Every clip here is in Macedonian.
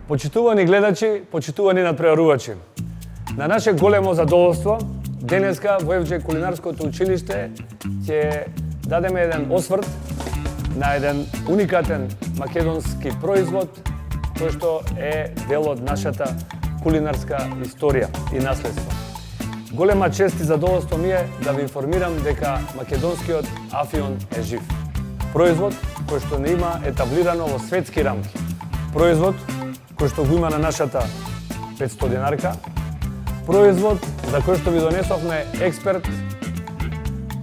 Почитувани гледачи, почитувани надпреварувачи. На наше големо задоволство, денеска во ФД Кулинарското училиште ќе дадеме еден осврт на еден уникатен македонски производ кој што е дел од нашата кулинарска историја и наследство. Голема чест и задоволство ми е да ви информирам дека македонскиот афион е жив. Производ кој што не има етаблирано во светски рамки. Производ кој што го има на нашата 500 динарка. Производ за кој што ви донесовме експерт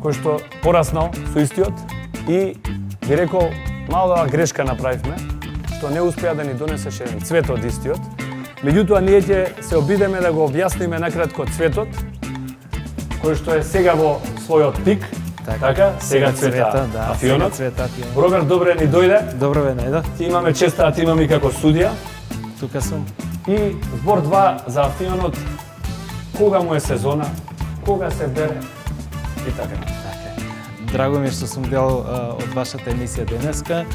кој што пораснал со истиот и ви рекол мала грешка направивме што не успеа да ни донесеше еден цвет од истиот. Меѓутоа ние ќе се обидеме да го објасниме накратко цветот кој што е сега во својот пик. Така, сега цвета афионот. Роберт, добре ни дојде. Добро ве најдов. Ти имаме честа, ти имаме како студија. Тука сум. И збор 2 за афионот, кога му е сезона, кога се бере и така. Драго ми е што сум дел од вашата емисија денеска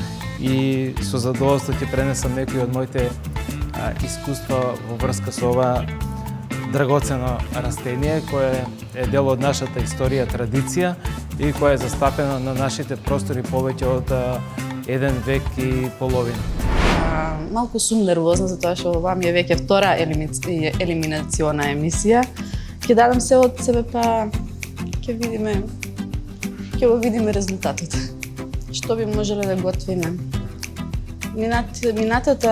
и со задоволство ќе пренесам некои од моите искуства во врска со ова драгоцено растение кое е дел од нашата историја, традиција и кое е застапено на нашите простори повеќе од 1 век и половина. Малку сум нервозна затоа што ова ми е веќе втора елиминациона емисија. Ќе дадам се од себе, па ќе го видиме резултатот. Што би можеле да готвиме? Минатата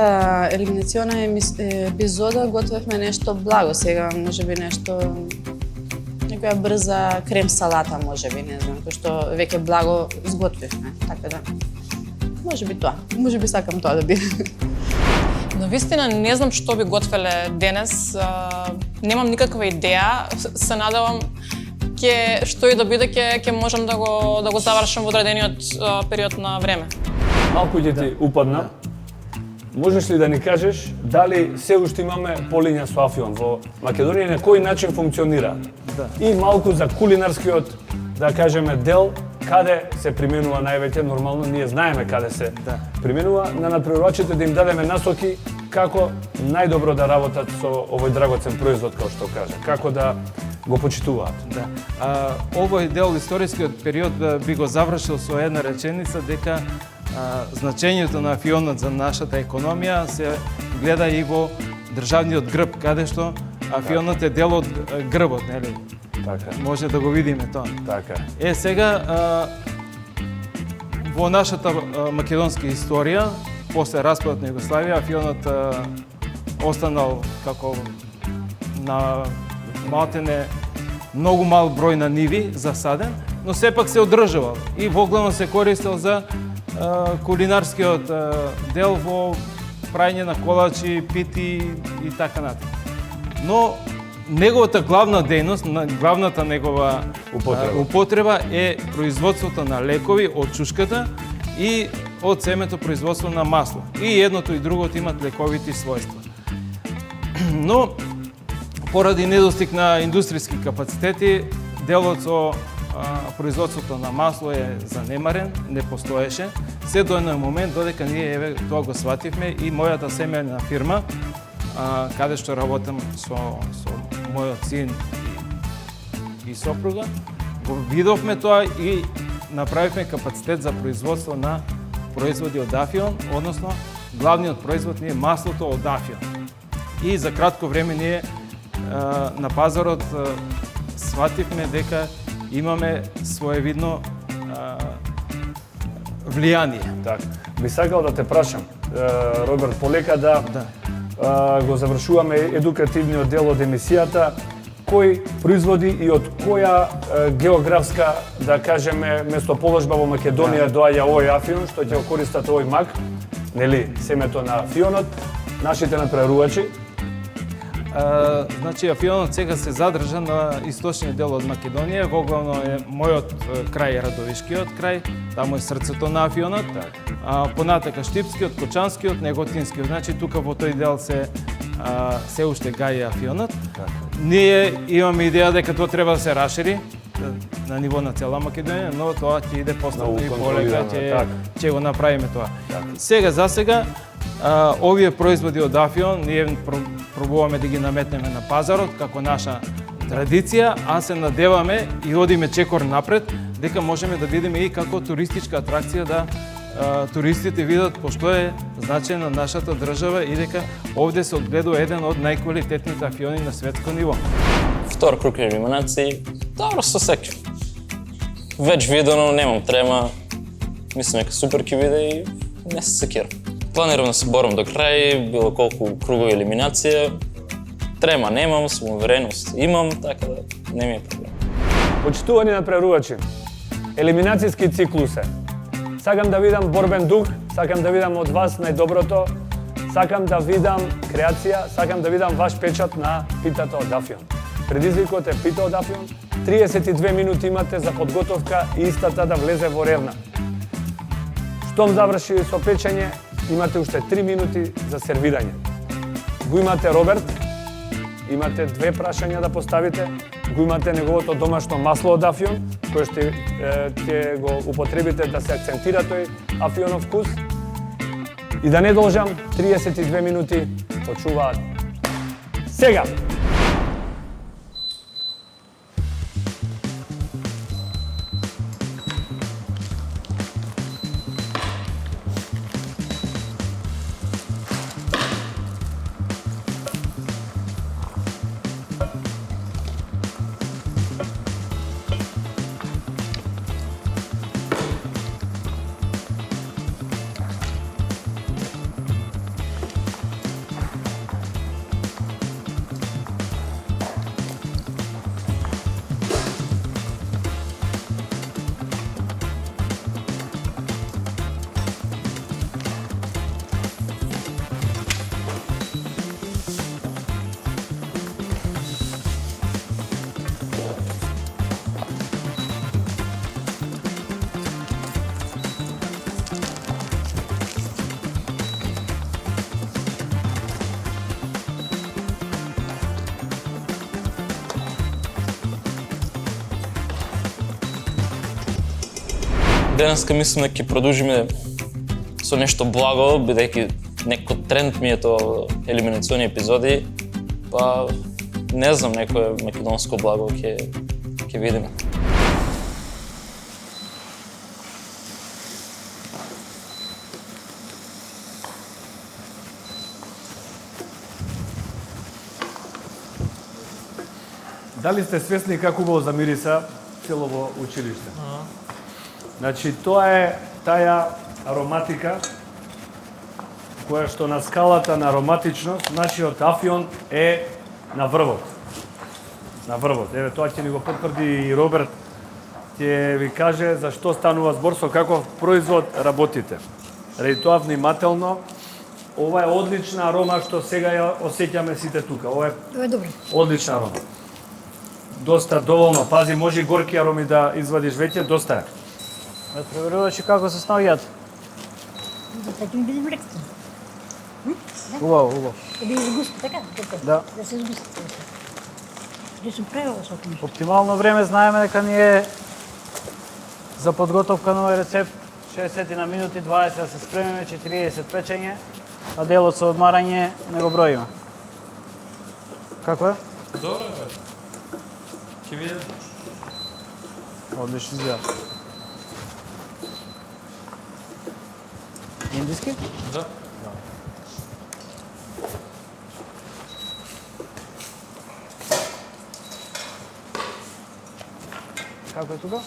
елиминациона епизода готвевме нешто благо, сега можеби некоја брза крем салата, можеби, не знам, кој што веќе благо сготвивме, така да. Можеби тоа, можеби сакам тоа да биде. На вистина не знам што би готвеле денес, немам никаква идеја, се надевам што и да биде ќе можам да го завршам во одредениот период на време. Малку ќе ти упадна. Можеш ли да ни кажеш дали се уште имаме полиња со афион во Македонија, на кој начин функционира? Да. И малку за кулинарскиот, да кажеме, дел, каде се применува највеќе, нормално ние знаеме каде се применува, на надпреварувачите да им дадеме насоки како најдобро да работат со овој драгоцен производ, како што кажа, како да го почитуваат. Да. Овој дел историскиот период би го завршил со една реченица дека значењето на афионот за нашата економија се гледа и во државниот грб, каде што афионот е дел од грбот, нели? Така. Може да го видиме тоа. Така. Сега во нашата македонска историја, после распадот на Југославија, афионот останал како на малтене многу мал број на ниви засаден, но сепак се одржувал и воглавно се користел за кулинарскиот дел во прајање на колачи, пити и така натаму. Но неговата главна дејност, главната негова употреба е производството на лекови од чушката и од семето производство на масло. И едното и другото имат лековити својства. Но поради недостиг на индустријски капацитети, делот со производството на масло е занемарен, не постоеше. Се до еден момент додека ние тоа го свативме и мојата семејна фирма, каде што работам со мојот син и сопруга, го видовме тоа и направивме капацитет за производство на производи од афион, односно главниот производ ни е маслото од афион. И за кратко време ние на пазарот свативме дека имаме своевидно влијание. Така. Би сакал да те прашам, Роберт, полека да го завршуваме едукативниот дел од емисијата. Кои производи и од која географска, да кажеме, местоположба во Македонија доаѓа овој афион, што ќе го користат овој мак, нели, семето на афионот, нашите надпреварувачи? Значи, авионот сега се задржа на источниот дел од Македонија, воглавно е мојот крај, Радовишкиот крај, таму е срцето на авионот, понатака Штипскиот, Кочанскиот, Неготинскиот, значи тука во тој дел се уште гаи авионот. Ние имаме идеја дека тоа треба да се расшири на ниво на цела Македонија, но тоа ќе иде постапно и полека, ќе го направиме тоа. Сега, за сега, овие производи од Афион, ние пробуваме да ги наметнеме на пазарот, како наша традиција, а се надеваме и одиме чекор напред, дека можеме да видиме и како туристичка атракција да туристите видат пошто е значајна нашата држава и дека овде се одгледува еден од најквалитетните афиони на светско ниво. Втор круг елиминации, добро се сеќавам. Веќе видено, немам трема, мислам дека супер ќе биде и не се сеќавам. Планирам да се борам до крај, било колку кругови елиминација. Трема немам, самоувереност имам, така да не ми е проблем. Почитувани надпреварувачи, елиминацијски циклус е. Сакам да видам борбен дух, сакам да видам од вас најдоброто, сакам да видам креација, сакам да видам ваш печат на питата од Афион. Предизвикот е пита од Афион, 32 минути имате за подготовка и истата да влезе во ревна. Штом заврши со печење, имате уште 3 минути за сервирање. Го имате Роберт, имате 2 прашања да поставите, го имате неговото домашно масло од Афион, кое ќе го употребите да се акцентира тој Афионов вкус. И да не должам, 32 минути почуваат сега. Денеска мислам дека ќе продолжиме со нешто благо, бидејќи некој тренд ми е тоа елиминациони епизоди, па не знам, некое македонско благо ќе видиме. Дали сте свесни како убаво замириса целово училиште? Значи, тоа е таа ароматика која што на скалата на ароматичност, нашиот Афион е на врвот. На врвот. Еве, тоа ќе ни го потврди и Роберт, ќе ви каже за што станува збор, со каков производ работите. Ради тоа внимателно, ова е одлична арома што сега ја осеќаме сите тука. Ова е добро. Одлична арома. Доста доволно. Пази, може и горки ароми да извадиш веќе, доста е. Надпреварувачи како се снаоѓаат? Така ќе ми биде мректо. Убаво, убаво. Да биде згусто, така? Да. Да се згусти. Ќе сум превела со тоа. Оптимално време знаеме дека ни е за подготовка на овој рецепт 60 на минути, 20 да се спремиме, 40 печење, а делот со одмарање не го броиме. Како е? Добро е. Ќе видиме. Одлично изгледа. Индиски? Да. Како е тука?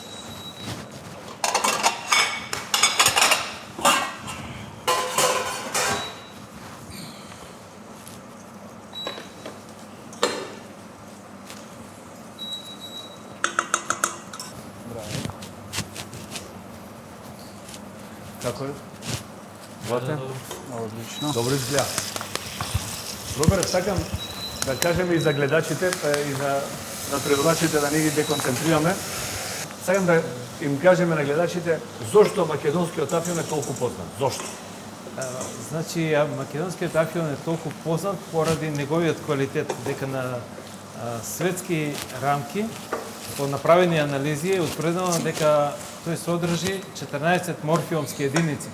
Како е? Злате? Одлично. Добро изгледа. Роберт, сакам да кажеме и за гледачите, па и за напредувачите да не ги деконцентрираме. Сакам да им кажеме на гледачите зошто македонскиот афион е толку познат. Зошто? Значи, македонскиот афион е толку познат поради неговиот квалитет, дека на светски рамки, по направени анализи е утврдено дека тој содржи 14 морфиумски единици.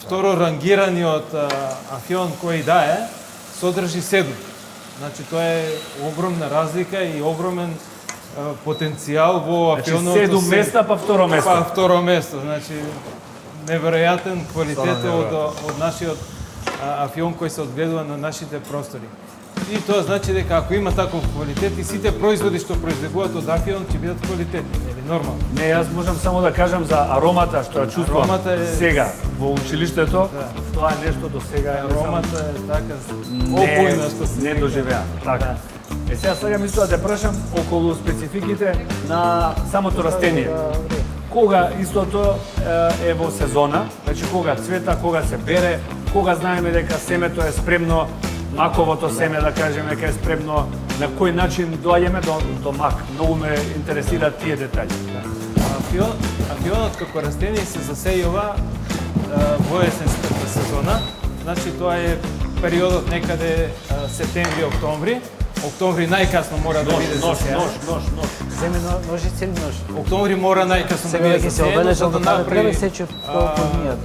Второ рангираниот афион кој да е, содржи 7. Значи, тоа е огромна разлика и огромен потенцијал во афионот. Значи, 7 места, па второ место. Па второ место, значи неверојатен квалитет од нашиот афион кој се одгледува на нашите простори. И тоа значи дека ако има таков квалитет и сите производи што произведуваат од афион ќе бидат квалитетни, нели нормално? Не, јас можам само да кажам за аромата што ја чувствувам сега во училиштето. Тоа е нешто до сега Аромата е така опојна што се не доживеа. Така. Сега сакам исто да те прашам околу спецификите на самото растение. Кога истото е во сезона, значи кога цвета, кога се бере, кога знаеме дека семето е спремно, маковото семе, да кажеме, дека е спремно, на кој начин доаѓаме до мак. Многу ме интересираат тие детали. Афионот како растение се засејува во есенската сезона. Значи тоа е периодот некаде септември-октомври. Октомври најкасно мора да биде засејано. Нож. Земи ножица или нож? Октомври мора најкасно да Сега биде ќе се засејано, обележал за да да направи направи сече по днијата.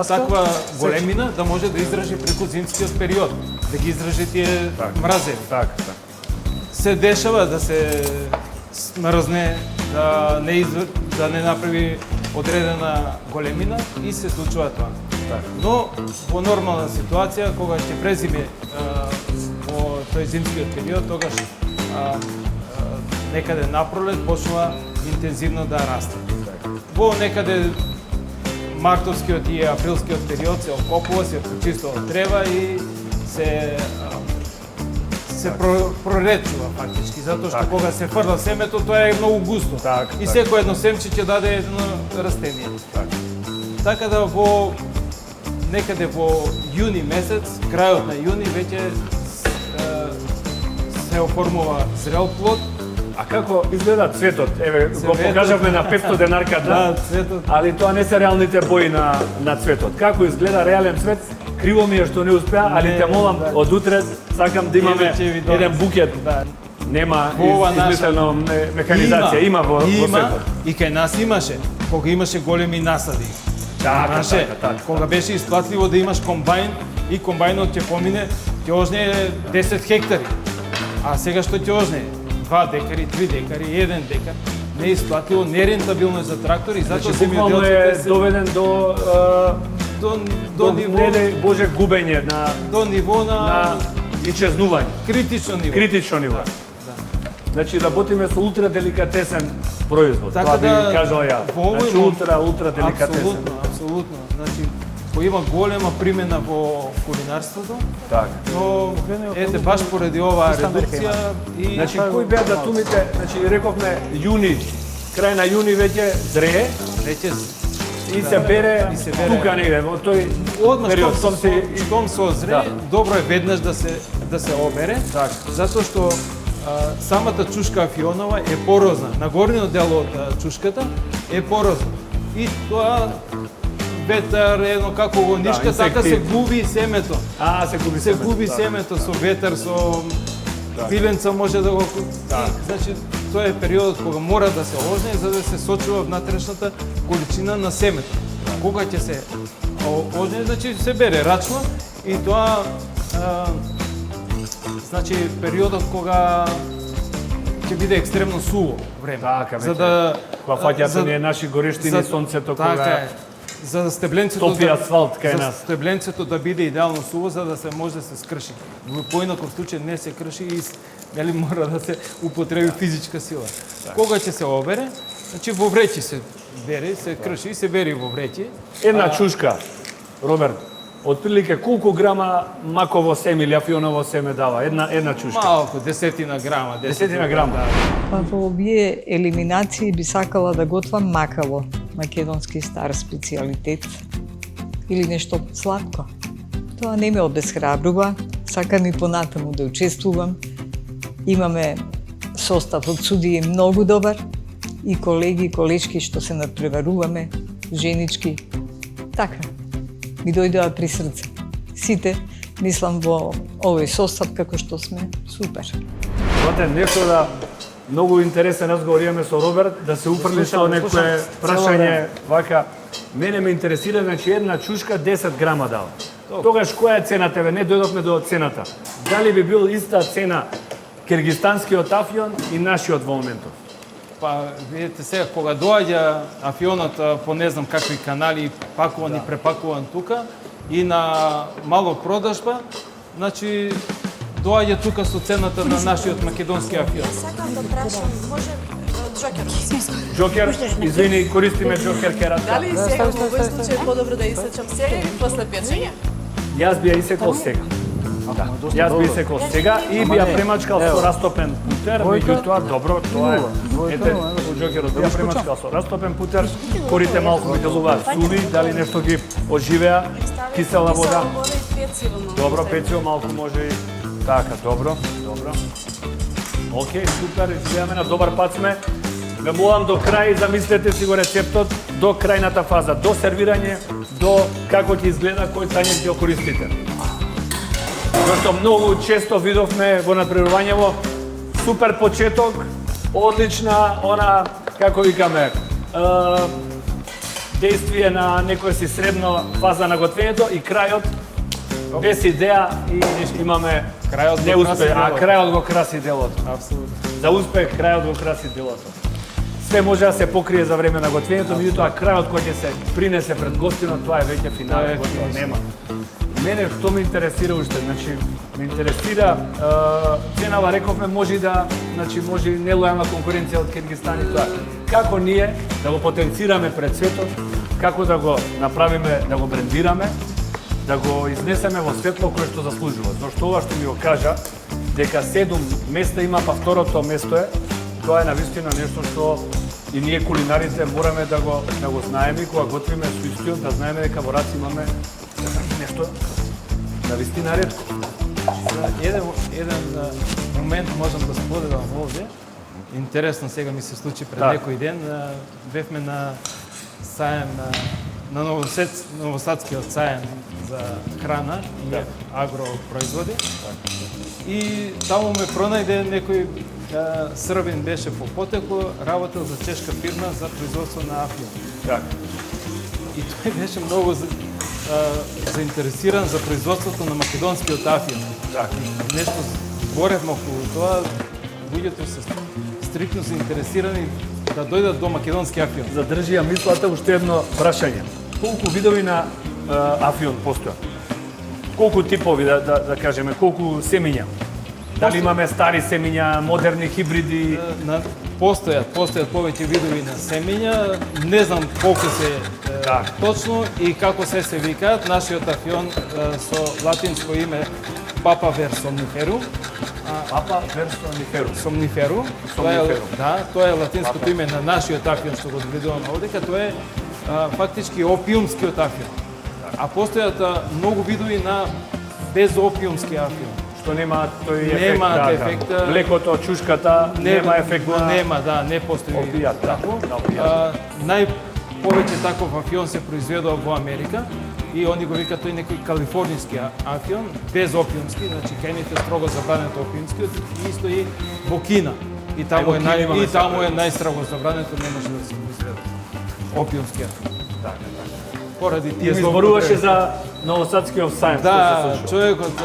таква големина да може да издржи преку зимскиот период, да ги издржи тие мразеви. Така. Се дешава да се смрзне, да не направи одредена големина и се случува тоа. Но во нормална ситуација, кога ќе презиме во тој зимскиот период, тогаш некаде напролет почнува интензивно да расте. Во некаде мартовскиот и априлскиот период се окопува, се почиства од трева и се проречува фактички, затоа што кога се фрла семето, тоа е многу густо. И секој едно семче ќе даде едно растение. Така да некаде во јуни месец, крајот на јуни, веќе се оформува зрел плод. А како изгледа цветот? Еве, го покажавме на 500 денарка, Да, цветот. али тоа не се реалните бои на цветот. Како изгледа реален цвет? Криво ми е што не успеа, али те молам од утре сакам да имаме еден букет. Нема измислено механизација, има во светот. И кај нас имаше, кога имаше големи насади. Така. Кога беше исплатливо да имаш комбајн и комбајнот ќе помине, ќе ожне 10 хектари. А сега што ќе ожне? 2 декари, 3 декари, 1 декар. Не е исплатливо, нерентабилно е за трактори, затоа Значи, буквално е доведен до ниво, не дај Боже губење до ниво на ичезнување. критично ниво. Критично ниво. Значи работиме со ултра деликатесен производ. Така Тоа би да, кажал ја. Значи ултра деликатесен. Апсолутно. Значи кој има голема примена во кулинарството, Така. но ете баш поради оваа редукција и Значи кои беа датумите? Значи рековме јуни, крај на јуни веќе зрее веќе и се бере тука негде во тој одмаш период. штом се озре, добро е веднаш да се обере, затоа што самата чушка афионова е порозна. На горниот дел од чушката е порозна. И тоа ветар, едно како го нишка, така се губи семето. Се губи семето со ветар, со пиленца може да го... Значи, тоа е периодот кога мора да се ожне за да се сочува внатрешната количина на семето. Кога ќе се ожне, значи се бере рачно и тоа значи периодот кога ќе биде екстремно суво време. Така, за да кога фаќаат оние наши горештини, сонцето кога за стебленцето топи асфалт кај нас. За стебленцето да биде идеално суво за да се може да се скрши. Во поинаков случај не се крши и нели мора да се употреби физичка сила. Кога ќе се обере? Значи во вреќи се бери, се крши и се бери во вреќи. Една чушка, Роберт, отприлике колку грама маково семе или афионово семе дава? Една чушка. Малку, 10 грама. 10 грама. Па во овие елиминации би сакала да готвам макаво, македонски стар специјалитет или нешто сладко. Тоа не ме обесхрабрува, сакам и понатаму да учествувам. Имаме состав од судии многу добар и колеги и колечки што се надпреваруваме, женички. Така, ми дојдоа при срце. Сите, мислам во овој состав како што сме, супер. Оте нешто да многу интересен разговор имаме со Роберт, да се упрлиш со некое прашање вака. Мене ме интересира, значи една чушка 10 грама дал. Тогаш која е цената? Не дојдовме до цената. Дали би бил иста цена киргистанскиот афион и нашиот во моментот? Па, видите сега, кога доаѓа афионот по не знам какви канали, пакуван и препакуван тука, и на мало продажба, значи доаѓа тука со цената на нашиот македонски афион. Сакам да прашам, може Джокер? Джокер, извини, користиме Джокер керата. Дали сега во овој случај подобро да исечам сега или после печење? Јас би ја исекол сега. Да. Јас би исекол сега и би ја премачкал со растопен путер, меѓутоа добро, тоа е. Ете, Джокерот би ја премачкал со растопен путер, корите малку ми делуваат суви, дали нешто ги оживеа, кисела вода. Добро, пециво малку може и така, добро. Океј, супер, изгледаме на добар пат сме. Ве молам до крај, замислете си го рецептот, до крајната фаза, до сервирање, до како ќе изгледа, кој тањер ќе го користите. Зашто многу често видовме во надпреварувањево, супер почеток, одлична, она, како викаме, действие на некоја си средна фаза на готвењето и крајот без идеја и имаме неуспех, а крајот го краси делото. Апсолутно. За успех крајот го краси делото. Све може да се покрие за време на готвењето, меѓутоа крајот кој ќе се принесе пред гостинот, тоа е веќе финале, готово нема. Мене што ме интересира уште, значи ме интересира ценава, рековме, може да, значи може нелојална конкуренција од Киргизстан и тоа. Како ние да го потенцираме пред светот, како да го направиме, да го брендираме, да го изнесеме во светло кое што заслужува. Зашто ова што ми го кажа, дека 7 места има, па второто место е, тоа е навистина нешто што и ние кулинарите мораме да го знаеме и кога готвиме со истиот, да знаеме дека во рац имаме нешто навистина ретко. Еден момент можам да споделам овде. Интересно сега ми се случи пред некој ден. Бевме на сајем на Новосадскиот сајем за храна и агропроизводи. И таму ме пронајде некој србин, беше по потекло, работел за чешка фирма за производство на афион. И тој беше многу заинтересиран за производството на македонскиот афион. Нешто зборевме околу тоа, луѓето се стриктно заинтересирани да дојдат до македонски афион. Задржи ја мислата уште едно прашање. Колку видови на афион постојат? Колку типови, да кажеме, колку семиња? Дали имаме стари семиња, модерни хибриди? Постојат повеќе видови на семиња. Не знам колку се точно и како се викаат. Нашиот афион со латинско име Papa ver somniferum. Papa ver somniferum. Somniferum. Тоа е латинското име на нашиот афион што го доведуваме овдека. Тоа е фактички опиумскиот афион. А постојат многу видови на безопиумски афион. Што нема тој ефект. Нема ефекта. Млекото, чушката, нема ефект на... Нема, не постои опијат, тако. Најповеќе таков афион се произведува во Америка и они го викаат тој некој калифорнијски афион, безопиумски, значи кајните строго забрането опиумскиот, и исто и во Кина. И таму е најстрого забрането, не може да се произведе опиумски афион. Поради тие зборуваше за Новосадскиот сајм. Да, човекот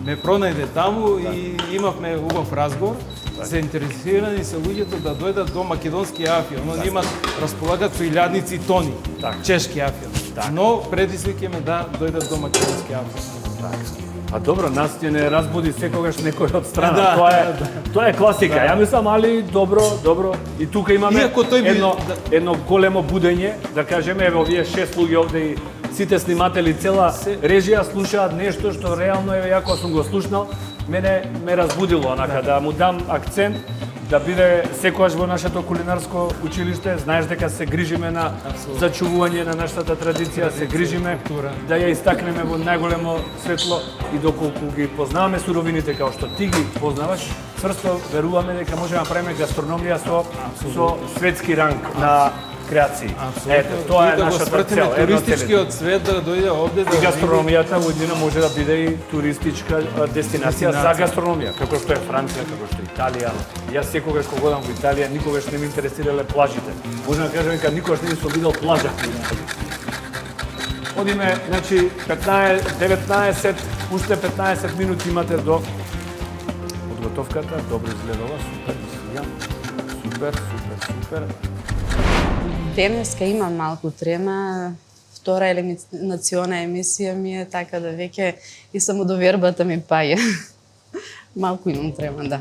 ме пронајде таму и имавме убав разговор. Заинтересирани се луѓето да дојдат до македонски афион. Они располагат со илјадници тони чешки афион. Но предизвикаме да дојдат до македонски афион. А добро, нас ќе не разбуди секогаш некој од страна. Тоа е класика. Ја мислам, али добро. И тука имаме едно големо будење, да кажеме, ево овие 6 луѓе овде и сите сниматели, цела режија слушаат нешто што реално, еве, ја кога сум го слушнал, мене ме разбудило, онака, да му дам акцент, да биде секогаш во нашето кулинарско училиште. Знаеш дека се грижиме на зачувување на нашата традиција, се грижиме да ја истакнеме во најголемо светло и доколку ги познаваме суровините како што ти ги познаваш, цврсто веруваме дека можеме да правиме гастрономија со светски ранг на креации. Ето, тоа е нашата цел. Туристичкиот свет да дојде овде и гастрономијата во еднина може да биде и туристичка дестинација за гастрономија, како што е Франција, како што е Италија. Јас секогаш кога одам во Италија, никогаш не ме интересирале плажите. Можам да кажам дека никогаш не сум видел плажа. Одиме, значи 19, уште 15 минути имате до подготовката. Добро изгледала, супер, супер. Денеска имам малку трема, втора елиминациона емисија ми е, така да веќе и само довербата ми паја. Малку имам трема, да.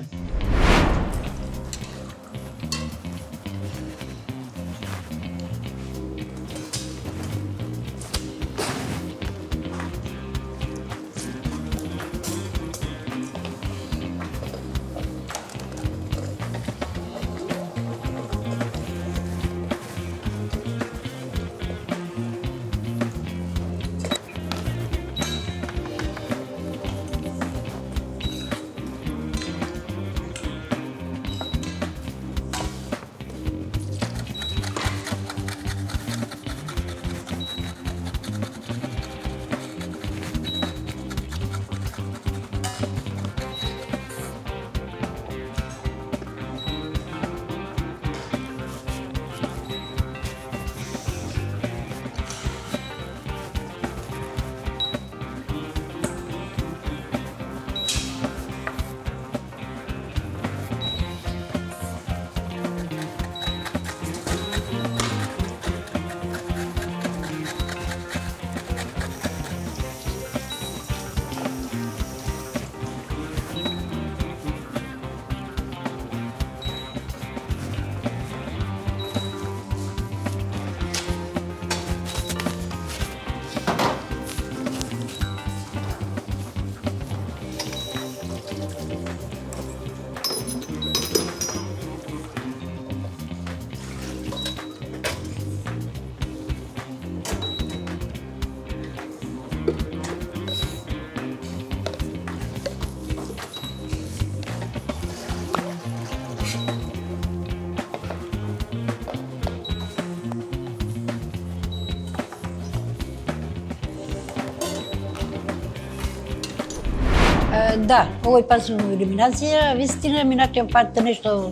Да, овој пат сум во елиминација, вистина, минатиот пат нешто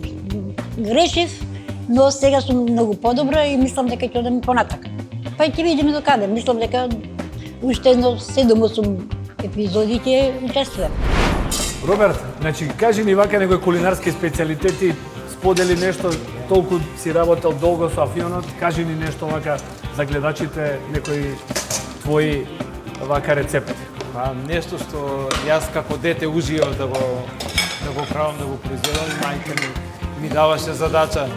грешив, но сега сум многу подобра и мислам дека ќе одам понатака. Па и ќе видиме до каде, мислам дека уште едно 7-8 епизоди ќе учествувам. Роберт, значи кажи ни вака некои кулинарски специјалитети, сподели нешто, толку си работел долго со Афионот, кажи ни нешто вака за гледачите, некои твои вака рецепти. Па нешто што јас како дете уживав да го правам, да го произведам, мајка ми даваше задача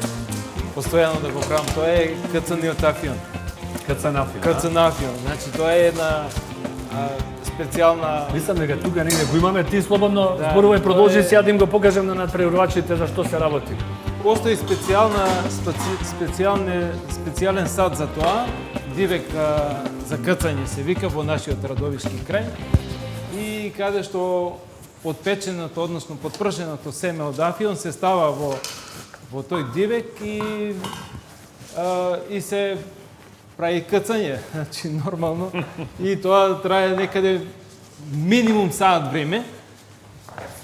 постојано да го правам. Тоа е кцниот афион. Кцнафион. Значи тоа е една специјална. Мислам дека тука негде го имаме, ти слободно зборувај, продолжи сега да им го покажем на надпреварувачите за што се работи. Постои специјален сад за тоа, дивек за кцање се вика во нашиот Радовишки крај, и каде што подпеченото, односно подпршеното семе од афион се става во тој дивек и се прави кцање, значи нормално, и тоа трае некаде минимум саат време.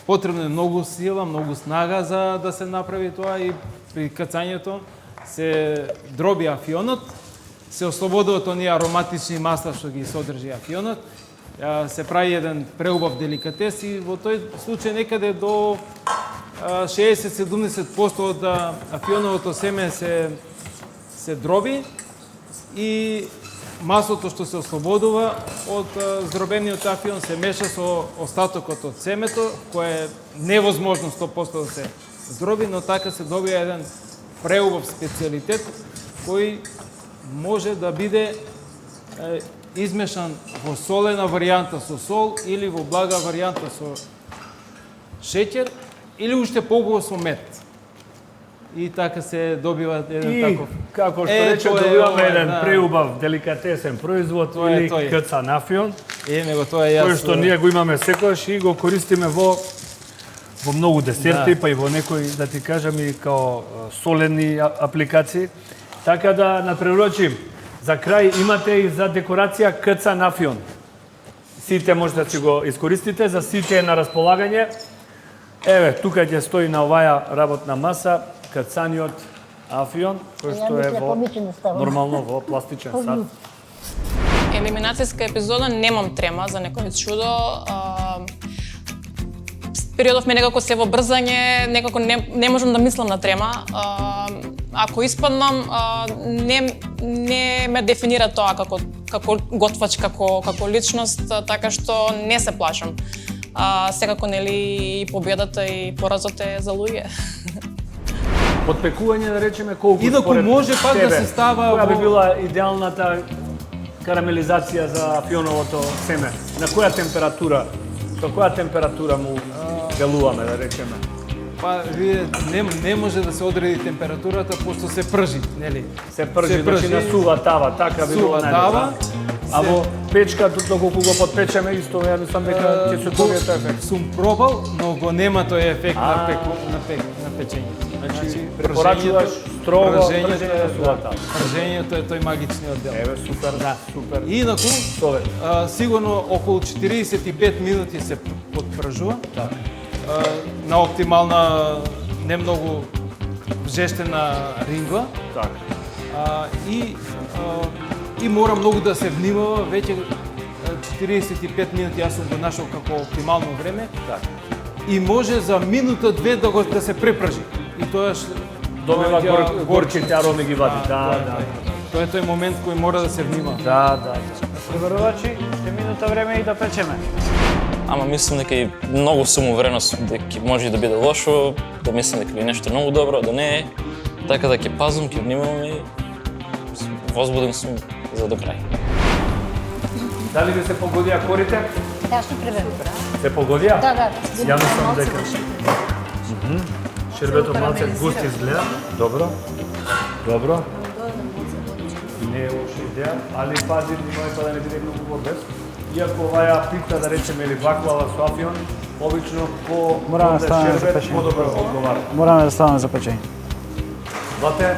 Потребно е многу сила, многу снага за да се направи тоа, и при кцањето се дроби афионот, се ослободуваат оние ароматични масла што ги содржи афионот, се прави еден преубав деликатес и во тој случај некаде до 60-70% од афионовото семе се дроби и маслото што се ослободува од здробениот афион се меша со остатокот од семето, кое е невозможно 100% да се здроби, но така се добија еден преубав специјалитет кој може да биде измешан во солена варијанта со сол или во блага варијанта со шеќер или уште побово со мед. и така се добива еден И, таков. како што Е, рече, тоа е добиваме ова, еден да. преубав деликатесен производ Тоа е или тој. кца нафион, Него тоа е кој што ние го имаме секојаш и го користиме во многу десерти, Да. па и во некои, да ти кажам, и као солени апликации. Така да напрерочим, за крај имате и за декорација кца нафион. Сите можете да си го искористите, за сите е на располагање. Еве, тука ќе стои на оваа работна маса кацаниот афион, кој што е во нормално во пластичен сад. Елиминацијска епизода немам трема за некој чудо. Периодов ми некако се во брзање, некако не можам да мислам на трема. Ако испаднам, не ме дефинира тоа како готвач, како личност, така што не се плашам. Секако нели и победата и поразот е за луѓе. Подпекување, да речеме, колку Инаку според може пак да тебе, се става која би во- била идеалната карамелизација за афионовото семе? На која температура? Со која температура му делуваме, да речеме? Па, виде, не може да се одреди температурата, пошто се пржи, нели? Се пржи, значи на сува тава, така би било Сува најдобро. тава, А во печка, доколку го подпечеме, исто ја мислам дека ќе се добие тој ефект. Сум пробал, но го нема тој ефект А. на печење. Значи, препорачуваш строго пржење на сува тава. Пржењето е тој магичниот дел. Еве, супер, да, супер. Инаку, Совет. сигурно околу 45 минути се подпржува. Така. На оптимална, не многу жестена рингва. Така. И мора многу да се внимава, веќе 45 минути јас сум го нашол како оптимално време. Така. И може за минута-две да се препржи. И тоа Добива горчите ароми ги вади. Да. Тоа е тој момент кој мора да се внимава. Да. Пребарувачи, ще минута време и да печеме. Ама мислам дека и многу сум уверен дека може и да биде лошо, да мислам дека би нешто многу добро, да не е. Така да ќе пазам, ќе внимавам и возбуден сум за до крај. Дали ви се погодија корите? Да, супер бе. Се погодија? Да. Ја мислам дека. Шербетот малце густ изгледа. Добро. Не е лоша идеја, али пази внимавај па да не биде многу горбез. Иако оваа пита, да речеме, или баклава со афион, обично по Мораме да ставаме за шербет печење. подобро одговара. Мораме да ставаме за печење. Бате,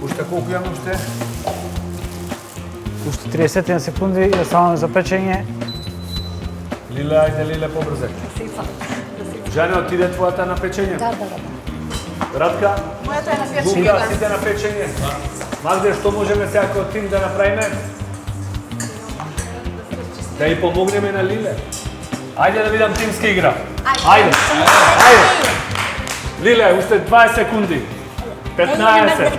уште колку имаме уште? Уште 30 секунди да ставаме за печење. Лиле, ајде Лиле, побрзе. Жане, отиде твојата на печење? Да. Радка? Мојата е на Лука, печење. сите на печење? Магде, што можеме сега како тим да направиме? Да и помогнеме на Лиле. Ајде да видам тимска игра. Ајде. Лиле, уште 20 секунди. 15.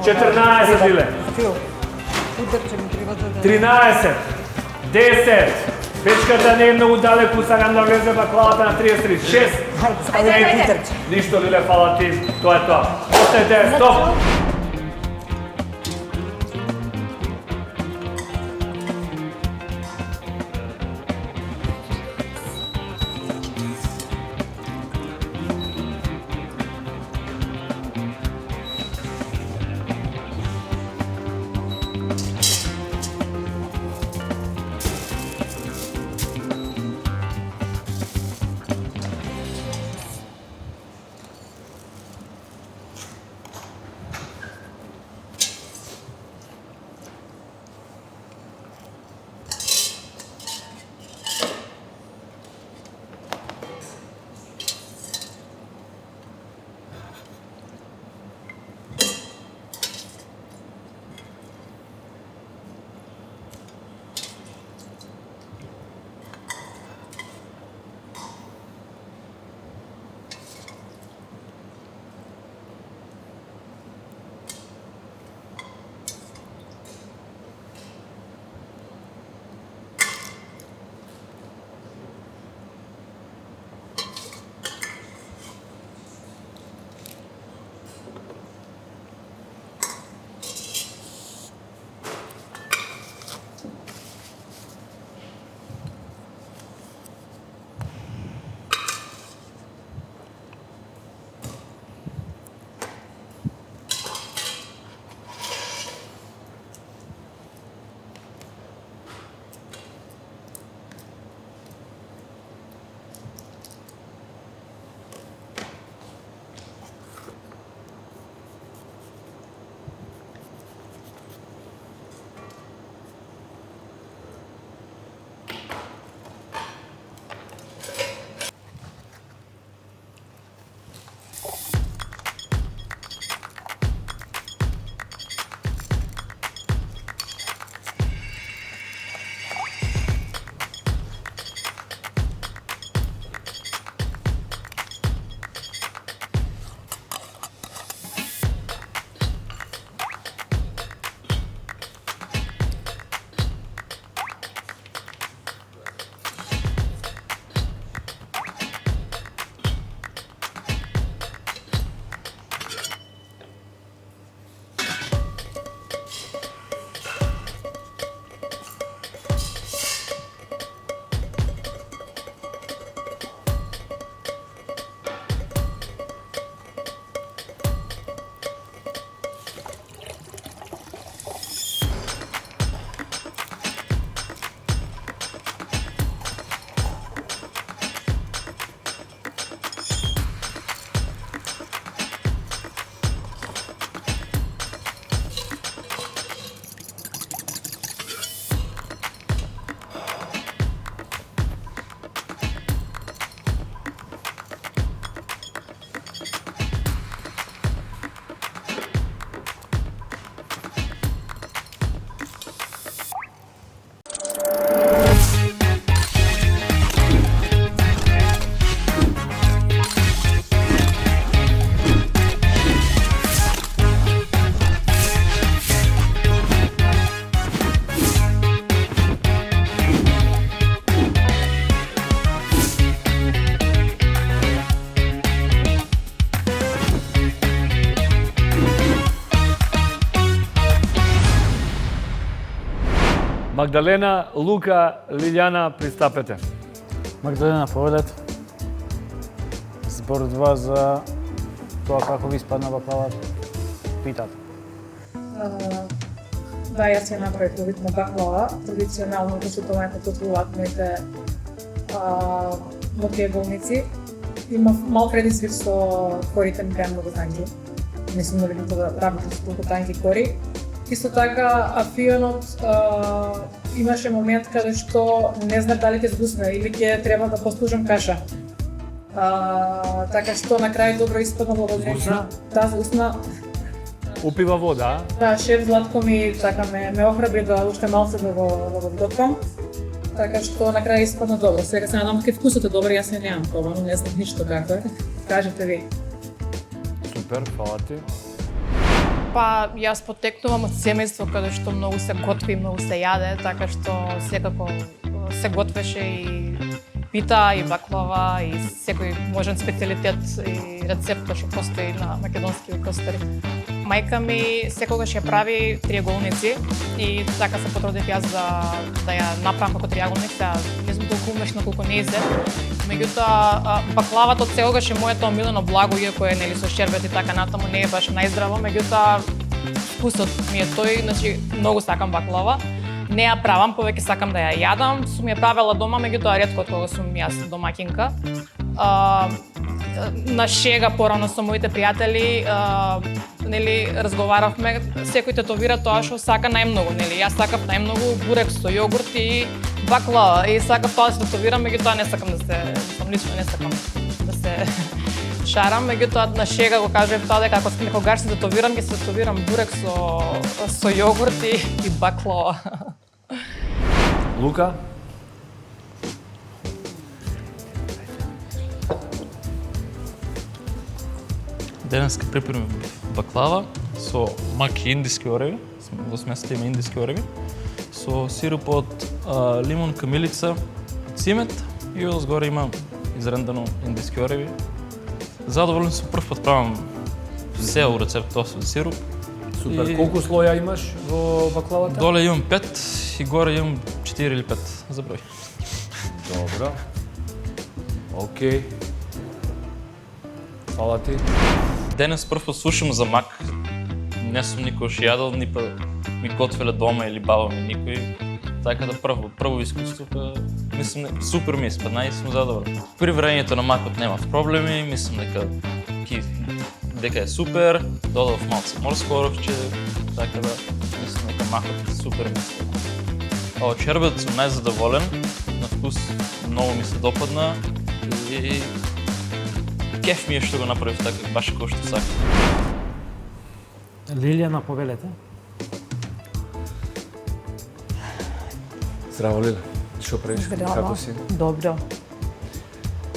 14, Лиле. 13. 10. Печката не е многу далеку, сакам да влезе баклавата на 33. 6. Ништо, Лиле, фала ти. Тоа е тоа. Остајте, стоп. Магдалена, Лука, Лилјана, пристапете. Магдалена, поведете. Зборува за тоа како ви испадна баклава. Питате. Да, јас ја направив повидна баклава. Традиционално во светувањето готвуваат моите мотријаголници. Има мал предизвик со корите, ми беа многу танки. Мислам да работам со толку танки кори. Исто така, афионот имаше момент каде што не знам дали ќе сгусне или ќе треба да послужам каша. Така што на крај добро испадна благодарение. Да, сгусна. Упива вода, Да, шеф Златко ми така ме охрабри да уште малце да го готвам. Така што на крај испадна добро. Сега се надам ке вкусот е добар, јас не немам пробано, не знам ништо како е. Кажете ви. супер, фала ти. Па јас потекнувам од семејство каде што многу се готви, многу се јаде, така што секако се готвеше и пита, и баклава, и секој можен специјалитет и рецепт што постои на македонски костари. Мајка ми секогаш ја прави триаголници и така се потрудив јас да ја направам како триаголница. Не знам толку умешно колку не изе. Меѓутоа, баклавата од секогаш е моето омилено благо, иако е нели со шербет и така натаму, не е баш најздраво, меѓутоа вкусот ми е тој, значи многу сакам баклава. Не ја правам, повеќе сакам да ја јадам. Сум ја правела дома, меѓутоа ретко кога сум јас домаќинка. На шега порано со моите пријатели, нели разговаравме, секој тетовира тоа што сака најмногу, нели. Јас сакав најмногу бурек со јогурт и баклава и сакав тоа да се тетовирам, меѓутоа не сакам лично не сакам да се шарам, меѓутоа на шега го кажав тоа дека ако некогаш се тетовирам, ќе се тетовирам бурек со јогурт и баклава. Лука? Денеска припремив баклава со мак и индиски ореви, во смесата има индиски ореви, со сируп од лимон, камилица, цимет и одзгоре има изрендано индиски ореви. Задоволен сум, прв пат правам се у рецептот со сируп. Супер. Колку слоја имаш во баклавата? Доле имам 5 и горе имам 4 или 5 за број. Добро. Океј. Фала ти. Денес прв пат слушам за мак. Не сум никош јадел, ни па ми готвеле дома или баба ми никој. Така да прво искуство, мислам, супер ми испадна и сум задоволен. При варењето на макот немав проблеми, мислам дека е супер, додав малце морско оровче, така да мислам дека макот супер ми испадна. А од шербет сум најзадоволен, на вкус многу ми се допадна и кеф ми е што го направив така, баш како што сакам. Лилјана, повелете. Здраво, Лиле. Што правиш? Здраво. Како си? Добро.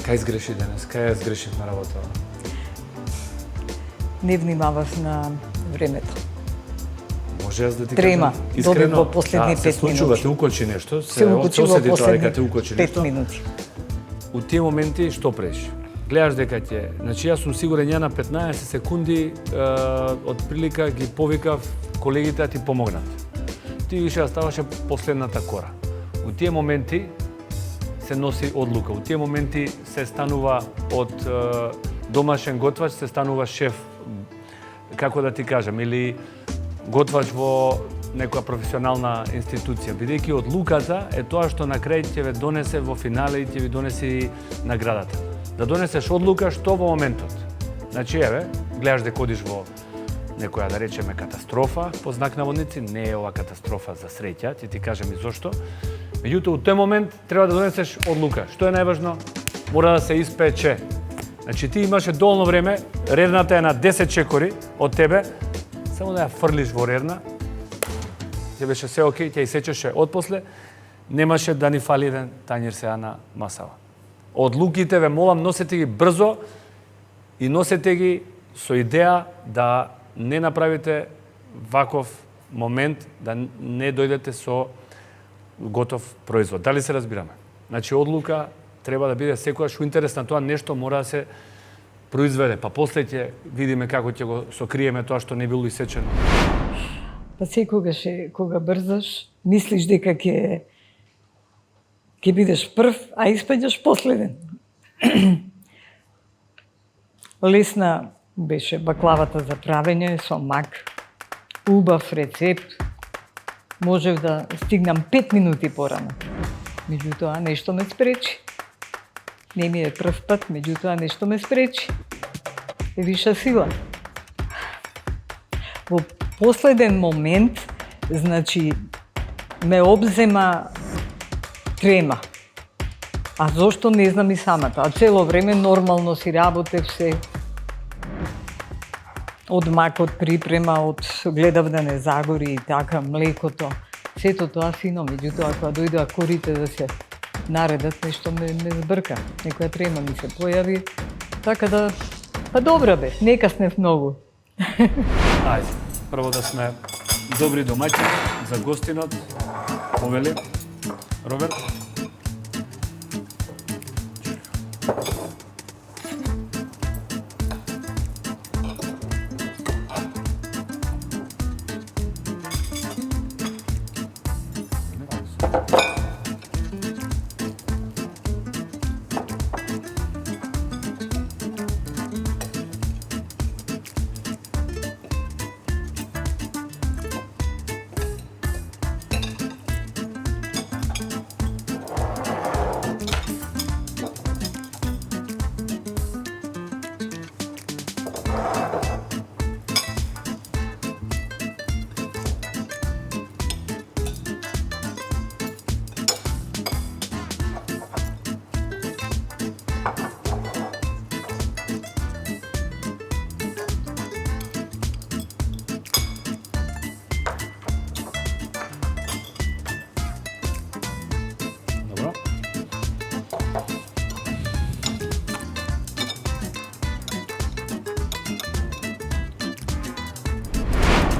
Кај сгреши денес? Кај ја сгрешив на работа? Не внимавав на времето. Може јас да ти Трема. кажам? Добив Искрено, во последни 5 се случува, минути. те укочи нешто, Се укочи во осети тоа дека последни те укочи 5 нешто. минути. У тие моменти што правиш? Гледаш дека ќе, значи јас сум сигурен ја на 15 секунди од прилика ги повикав колегите да ти помогнат. Ти више ставаше последната кора. У тие моменти се носи одлука. У тие моменти се станува од домашен готвач, се станува шеф, како да ти кажам, или готвач во некоја професионална институција, бидејќи одлуката е тоа што на крај ќе ве донесе во финале и ќе ви донесе наградата. Да донесеш одлука што во моментот. Значи, еве, гледаш дека одиш во некоја, да речеме, катастрофа, по знак наводници, не е ова катастрофа за среќа, ќе ти кажем и зошто. Меѓутоа, у тој момент треба да донесеш одлука. Што е најважно? Мора да се испече. Значи, ти имаше доволно време, рерната е на 10 чекори од тебе, само да ја фрлиш во рерна, ќе беше се окей, ќе исечеше отпосле, немаше да ни фали еден тањер сега на масава. Одлуките, ве молам, носете ги брзо и носете ги со идеја да не направите ваков момент, да не дојдете со готов производ. Дали се разбираме? Значи, одлука треба да биде секогаш у интерес на тоа нешто мора да се произведе, па после ќе видиме како ќе го сокриеме тоа што не било исечено. Па секогаш кога брзаш, мислиш дека ќе бидеш прв, а испаѓаш последен. Лесна беше баклавата за правење со мак, убав рецепт. Можев да стигнам 5 минути порано. Меѓутоа, нешто ме спречи. Не ми е прв пат, меѓутоа, нешто ме спречи. Е виша сила. Во последен момент, значи, ме обзема трема. А зошто не знам и самата. А цело време нормално си работев се. Од макот припрема, од гледав да не загори и така, млекото. Сето тоа фино, меѓутоа кога дојдоа корите да се наредат, нешто ме збрка. Некоја трема ми се појави. Така да, па добра бе, не каснев многу. Ајде, прво да сме добри домаќини за гостинот. Повели, Роберт.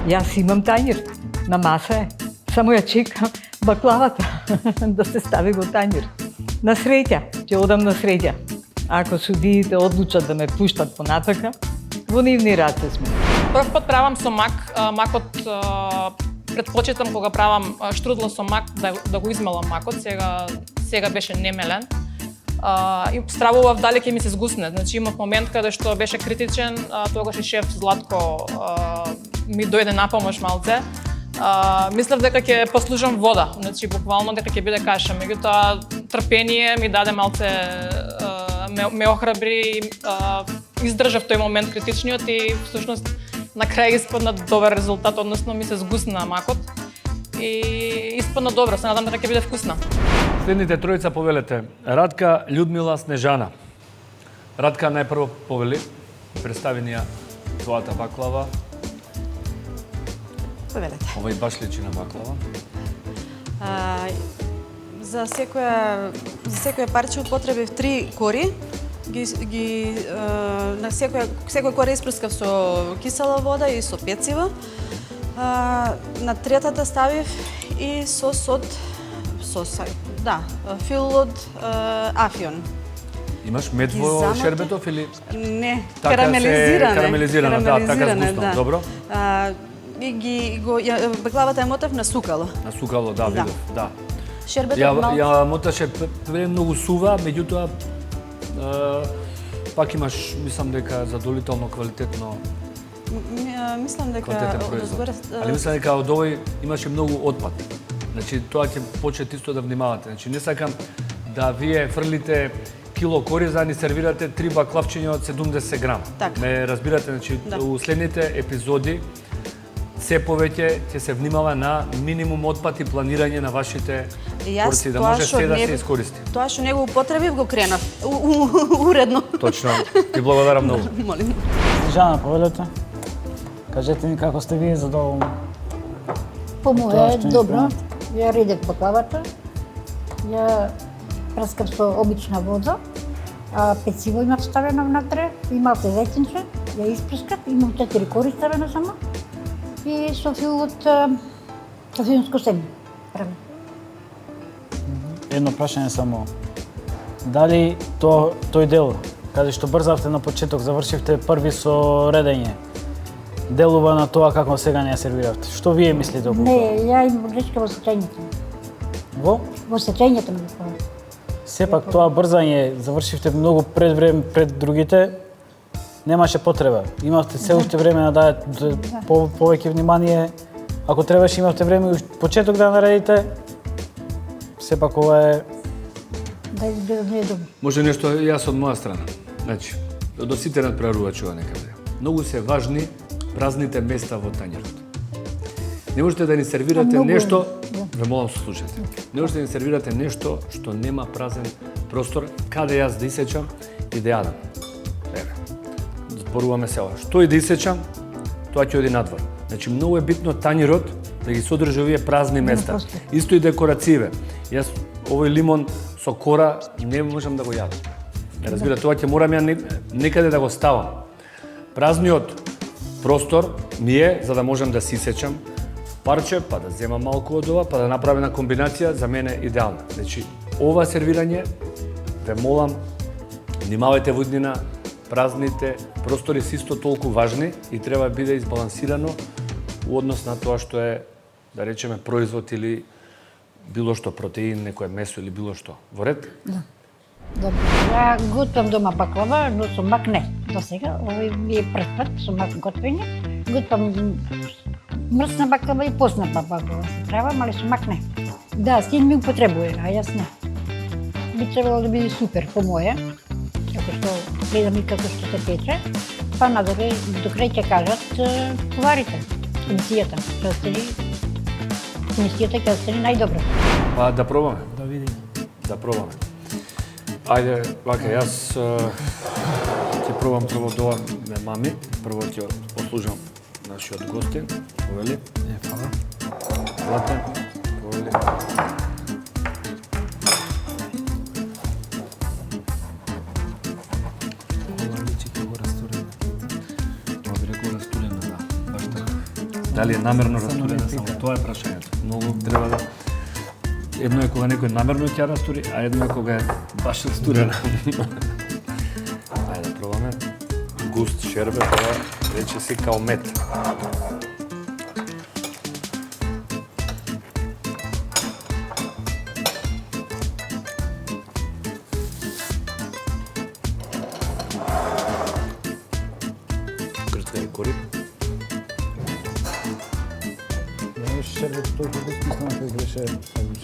Јас имам тањер, на маса е. Само ја чекам баклавата да се стави во тањер. На среќа, ќе одам на среќа. Ако судиите одлучат да ме пуштат понатака, во нивни раце сме. Прв пат правам со мак. Макот предпочитам кога правам штрудла со мак да го измелам макот. Сега беше немелен. И стравував дали ќе ми се згусне. Значи имав момент каде што беше критичен, тогаш и шеф Златко ми дојде на помош малце. Мислев дека ќе послужам вода, значи буквално дека ќе биде каша. Меѓутоа трпение ми даде малце, ме охрабри, издржав тој момент критичниот и всушност на крај испадна добар резултат, односно ми се згусна макот и испадна добро, се надам дека ќе биде вкусна. Следните тројца повелете. Радка, Људмила, Снежана. Радка најпрво повели, представи ни ја твојата баклава. Повелете. Овој баш личи на баклава. За секоја парче употребив 3 кори. На секој коре испрскав со кисела вода и со пецива. На третата ставив и сос од фил од афион. Имаш мед во шербетов или? Не, така карамелизирана, да, така згусно. да. Добро. Баклавата ја мотав на сукало. На сукало, да, видов, да. Шербетот малку. Ја моташе многу сува, меѓутоа пак имаш, мислам дека задоволително квалитетно. Мислам дека Али мислам дека од овој имаше многу отпад. Значи тоа ќе почнете исто да внимавате. Значи не сакам да вие фрлите кило кориз, а ни сервирате 3 баклавчиња од 70 грам. Так. Ме разбирате, значи у следните епизоди се повеќе ќе се внимава на минимум отпад и планирање на вашите порции, да може се да се искористи. Тоа што него употребив го кренав уредно. Точно. Ти благодарам многу. Молим. Снежана, повелете. Кажете ми како сте вие задоволни? По моје е добро. Ја редев баклавата. Ја праскав со обична вода, а пециво имав ставено внатре, и малце зеќинче, ја испрскав, имам 4 кори ставено само, и со фил од филмско семе. Едно прашање само. Дали тој дел, каде што брзавте на почеток, завршивте први со редење, делува на тоа како сега не ја сервиравте? Што вие мислите околу Не, тоа? ја имам грешка во сечењето. Во сечењето ми го. Сепак тоа брзање завршивте многу пред време пред другите. Немаше потреба. Имавте се уште време да дадете повеќе внимание. Ако требаше имавте време уште почеток да наредите. Сепак ова е Да изгледа не е добро. Може нешто јас од моја страна. Значи, до сите надпреварувачи ова некаде. Многу се важни празните места во тањерот. Не можете да ни сервирате Многу е, нешто, да. ве молам слушате. Не можете да ни сервирате нешто што нема празен простор, каде јас да исечам и да јадам. Еве. Зборуваме се ова. Што и да исечам, тоа ќе оди надвор. Значи многу е битно тањерот да ги содржи овие празни места. простор. Исто и декорацииве. Јас овој лимон со кора не можам да го јадам. Не разбира, тоа ќе морам ја некаде да го ставам. Празниот простор ми е за да можам да си сечам парче, па да земам малку од ова, па да направам една комбинација, за мене идеална. Значи, ова сервирање, ве молам, внимавајте во иднина, празните простори се исто толку важни и треба да биде избалансирано у однос на тоа што е, да речеме, производ или било што, протеин, некое месо или било што. Во ред? Добро. Ја готвам дома баклава, но со мак не. До сега, овој ми е прв пат со мак готвење. Готвам мрсна баклава и посна баклава се правам, али со мак не. Да, син ми употребува, а јас не. Би требало да биде супер по моје, како што гледам и како што се пече. Па надале, до крај ќе кажат поварите, комисијата. Комисијата ќе остане најдобро. Па да пробаме. да видиме. Да пробаме. Ајде, вака, јас ќе пробам прво да ме мами. Прво ќе послужам нашиот гостин. Повели. Фала. Златен. Повели. Тоа би рекол растурена, да. Баш така. Дали е намерно растурена, само тоа е прашањето. Многу треба да... Едно е кога некој намерно ќе растури, а едно е кога е баш растурена. Ајде да пробаме. Густ шербет, ова рече си као мед. Грцка и кори. Не беше шербет толку густ, мислам дека беше сладуш.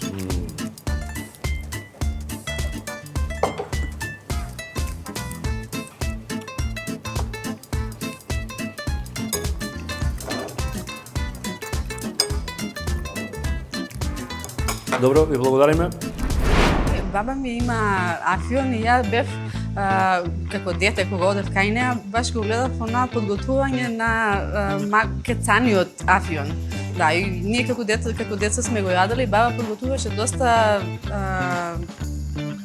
Добро, ви благодариме. Баба ми има афион и ја бев како дете кога одев кај неа, баш го гледав на подготвување на кецаниот афион. Да, и ние како деца сме го јадели, баба подготвуваше доста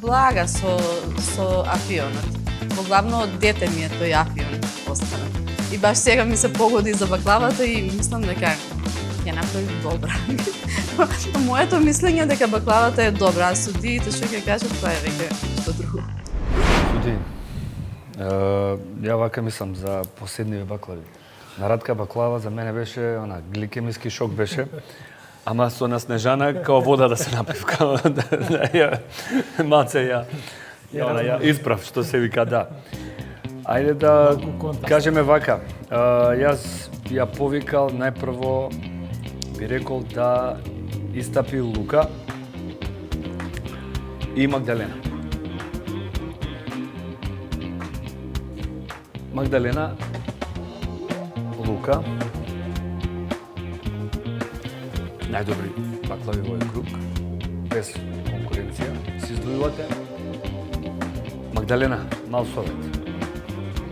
блага со афионот. Во главно од дете ми е тој афион останат. И баш сега ми се погоди за баклавата и мислам дека ќе направи добра. Моето мислење е дека баклавата е добра, а судиите што ќе кажат, тоа е веќе што друго. Суди, ја вака мислам за последниве баклави. Наратка баклава за мене беше, гликемиски шок беше, ама со наснежана као вода да се напив, као малце ја исправ, што се вика, да. Ајде да кажеме вака, јас ја повикал најпрво, би рекол да истапи Лука и Магдалена. Магдалена, Лука, најдобри баклави во овој круг, без конкуренција, се издвојувате. Магдалена, мал совет.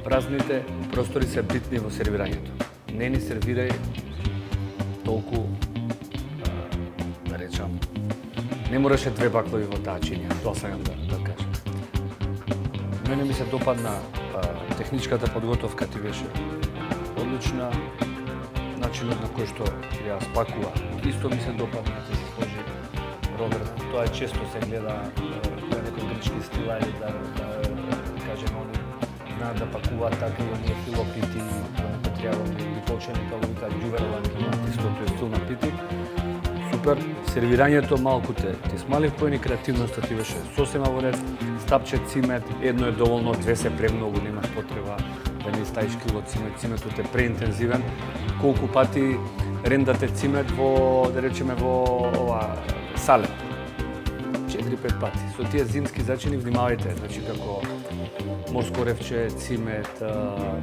Празните простори се битни во сервирањето. Не ни сервирај толку, да речам, не мораше две баклави во таа чинија, тоа сакам да кажам. Мене ми се допадна техничката подготовка ти беше одлична, начинот на кој што ја спакува. Исто ми се допадна, ќе се сложи Роберт, тоа често се гледа некој грчки стил, или да кажем, они знаат да пакуваат така и оние филопити, понекогаш треба или почени како вика ѓуверлани истото е стил на пити. Супер, сервирањето малку те смалив поени, креативноста ти беше сосема во ред, стапче цимет, едно е доволно, две се премногу, немаш потреба да не ставиш кило цимет, циметот е преинтензивен. Колку пати рендате цимет во, да речеме, во ова салет? 4-5 пати. Со тие зимски зачини внимавајте, значи како морско ревче, цимет,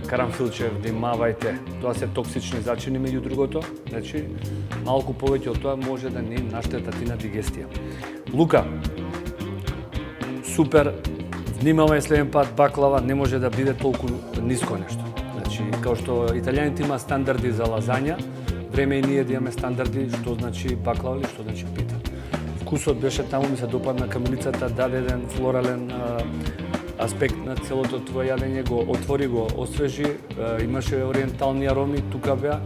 карамфилче, внимавајте. Тоа се токсични зачини меѓу другото, значи малку повеќе од тоа може да ни наштетат и на дигестија. Лука, супер, внимавај следен пат, баклава не може да биде толку ниско нешто. Значи, као што италијаните има стандарди за лазања, време и ние да имаме стандарди што значи баклава или што значи пита. Вкусот беше таму, ми се допадна камилицата, даде еден флорален аспект на целото твое јадење, го отвори, го освежи, имаше ориентални ароми, тука беа.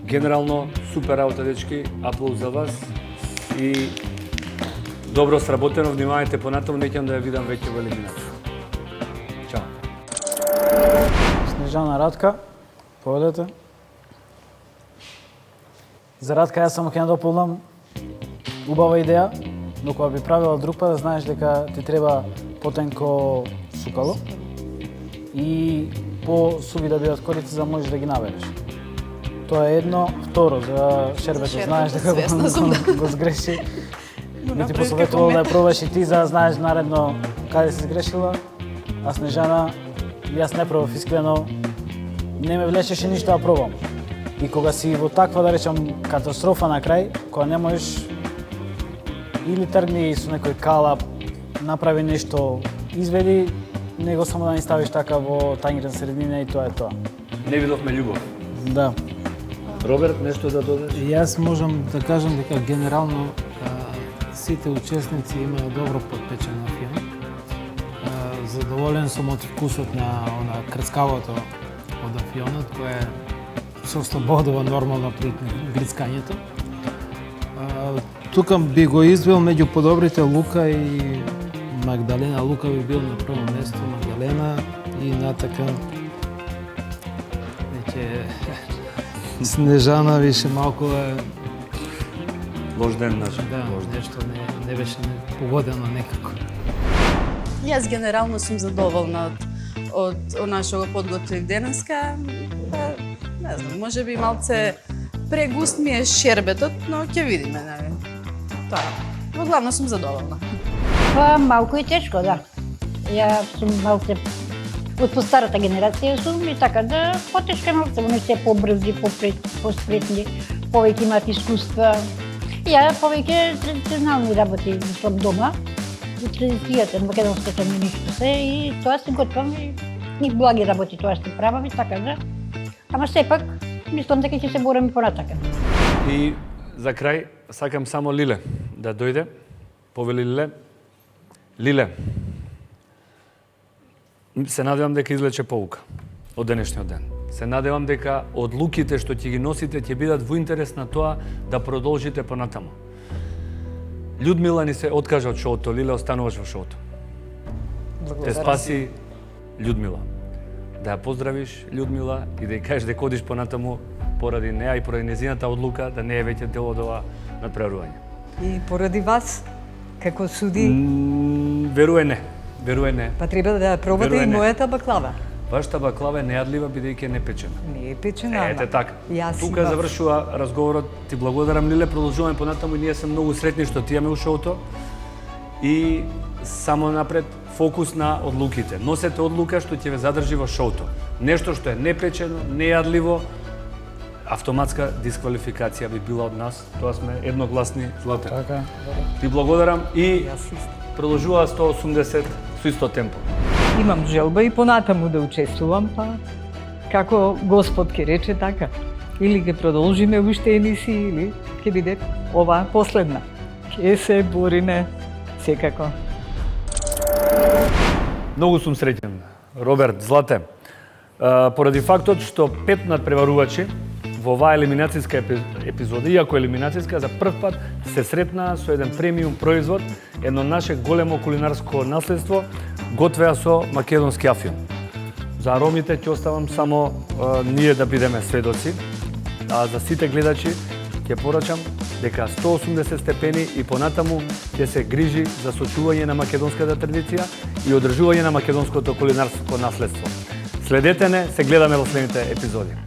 Генерално, супер работа, дечки, аплауз за вас и добро сработено, внимавајте понатаму, не ќе да ја видам веќе во елиминација. Чао. Снежана Радка, поведете. За Радка јас само ќе надополнам убава идеја, но кога би правила друг пат да знаеш дека ти треба потенко сукало и по-суви да бидат корици за да можеш да ги набереш. Тоа е едно. Второ, за шербето знаеш дека го сгреши. Не ти посоветувал да ја пробаш и ти за да знаеш наредно каде си сгрешила. А Снежана, јас не пробав искрено, не ме влечеше ништо да пробам. И кога си во таква, да речам, катастрофа на крај, кога не можеш или тргни со некој калап, направи нешто, изведи, него само да ни ставиш така во тањирна средина и тоа е тоа. Не видовме љубов. Да. Роберт, нешто да додеш? Јас можам да кажам дека генерално сите учесници имаа добро подпечен афион. Задоволен сум од вкусот на она крцкавото од афионот, кое се ослободува нормално при грицкањето. Тука би го извел меѓу подобрите Лука и Магдалена. Лука би бил на прво место, Магдалена и натака веќе Снежана више малку е лош ден наш. Да, нешто не беше погодено некако. Јас генерално сум задоволна од она што го подготвив денеска. Не знам, може би малце прегуст ми е шербетот, но ќе видиме, нели. Тоа. Во главно сум задоволна. Па малку и тешко, да. Ја сум малце од постарата генерација сум и така да потешко малце, они се побрзи, поспретни, повеќе имаат искуства. Ја повеќе традиционални работи мислам дома. Традицијата на македонската ми ништо се и тоа се готвам и благи работи тоа што правам и така да. Ама сепак мислам дека ќе се борам и понатака. И за крај сакам само Лиле да дојде. Повели Лиле. Лиле, се надевам дека излече поука од денешниот ден. Се надевам дека одлуките што ќе ги носите ќе бидат во интерес на тоа да продолжите понатаму. Људмила ни се откажа од шоуто, Лиле остануваш во шоуто. Те спаси Људмила. Да ја поздравиш Људмила и да ја кажеш дека одиш понатаму поради неа и поради незината одлука да не е веќе дел од ова надпреварување. И поради вас, како суди? Веруе не. Па треба да ја пробате и мојата баклава. Вашата баклава е нејадлива бидејќи е непечена. Не е печена. Ете така. Јас Тука завршува разговорот. Ти благодарам, Лиле, продолжуваме понатаму и ние сме многу сретни што ти имаме у шоуто. И само напред фокус на одлуките. Носете одлука што ќе ве задржи во шоуто. Нешто што е непечено, нејадливо, автоматска дисквалификација би била од нас. Тоа сме едногласни, Злате. Така. Ти благодарам и продолжува 180 со исто темпо. Имам желба и понатаму да учествувам, па како Господ ќе рече така. Или ќе продолжиме уште емисии, или ќе биде ова последна. Ќе се бориме секако. Многу сум среќен, Роберт, Злате. Поради фактот што 5 надпреварувачи во оваа елиминацијска епизода, иако елиминацијска, за прв пат се сретнаа со еден премиум производ, едно наше големо кулинарско наследство, готвеа со македонски афион. За аромите ќе оставам само ние да бидеме сведоци, а за сите гледачи ќе порачам дека 180 степени и понатаму ќе се грижи за сочување на македонската традиција и одржување на македонското кулинарско наследство. Следете не, се гледаме во следните епизоди.